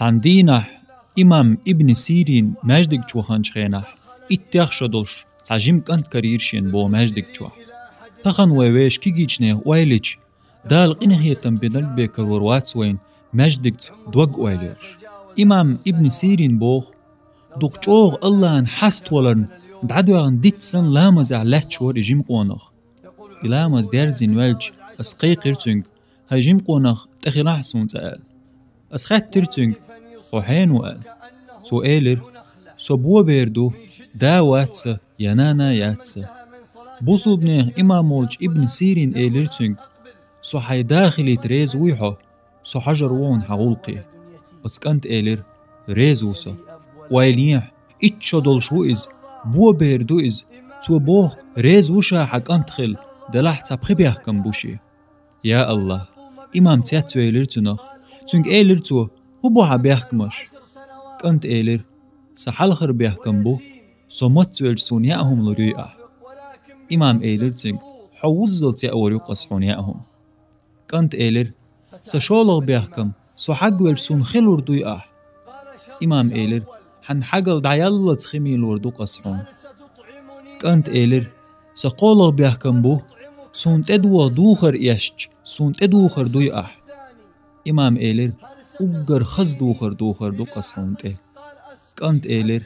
عندينح إمام ابن سيرين ماجدك شوخانش خينح إتياخ شدولش تعجم كانت كاريرشين بو ماجدك شوخ تخن ويويش كيجيشنه وايليش دال قنهية تنبيدل بيكر ورواتس وين ماجدك دوغ وايليرش إمام ابن سيرين بوخ دوغ الله ان حست ولن دعدوغن ديتسن لامز علاتش ور جيم قونخ لامز ديرزين والج اسقي قرتنج هجيم قونخ تخيراح سون تقال اسخات ترتنج وحين وقال سو إيلر سو بو بيردو دا واتس ينانا ياتس بوصو بنيه إمام مولج ابن سيرين إيلر تنج سو حي داخلي تريز ويحو سو حجر وون حغولقي بس كانت إيلر ريزوسا وايليح إتشو دول شو إز بو بيردو إز تو بوخ ريز وشا حق أنتخل دلاح تابخي بيحكم بوشي يا الله إمام تياتو إيلر تنخ تنج إيلر تو هو بوحا بيحكمش كانت إيلر سحالخر بيحكم بو صمت ويلسون ياهم لريئة إمام إيلر تنج حوزل تيأوريو قصحون ياهم كانت إيلر سشولغ بيحكم سو حق ويلسون خلور دويئة إمام إيلر حن حقل دعيالله تخمي الوردو قصحون كانت إيلر سقولغ بيحكم بو سون تدوى دوخر إيشج سون تدوخر دويئة إمام إيلر أجر خز دوخر دو قصحون ته كانت إيلر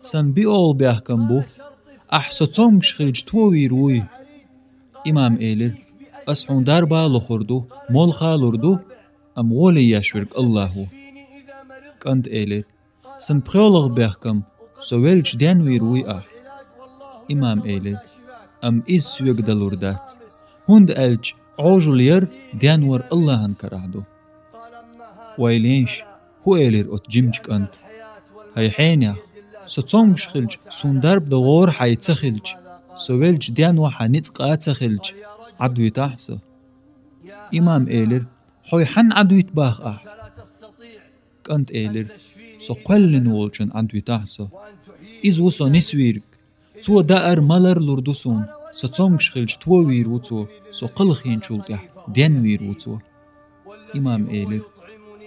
سن بيقول بيحكم بو أحسطهم شخلج تووي روي إمام إيلر أسحون داربا لخردو مولخا لردو أم غولي يشورك الله كانت إيلر سن بخيولغ بيحكم سويلج دانوي روي إمام إيلر أم إز سويق دلوردات هند ألج عوجو لير دانور الله هنكرعدو وايلينش هو إيلر أتجمجك أنت هاي حينيا ستوم شخلج سون درب دغور حيتسخلج سويلج ديان وحا نتقا تسخلج عدو يتحسه إمام إيلر حوي حن عدو يتباخ كانت إيلر سو قلن والجن عدو يتحسه إز وصو نسويرك تو دائر مالر لردوسون ستوم شخلج تو ويروتو سو قلخين شولتح ديان ويروتو إمام إيلر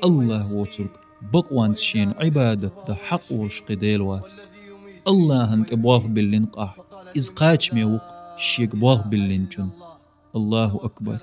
الله وترك بقوان تشين عبادة دا حق وش قديلوات الله هنك بواغ باللنقح إز قاچ ميوق شيك بواغ باللنجن الله أكبر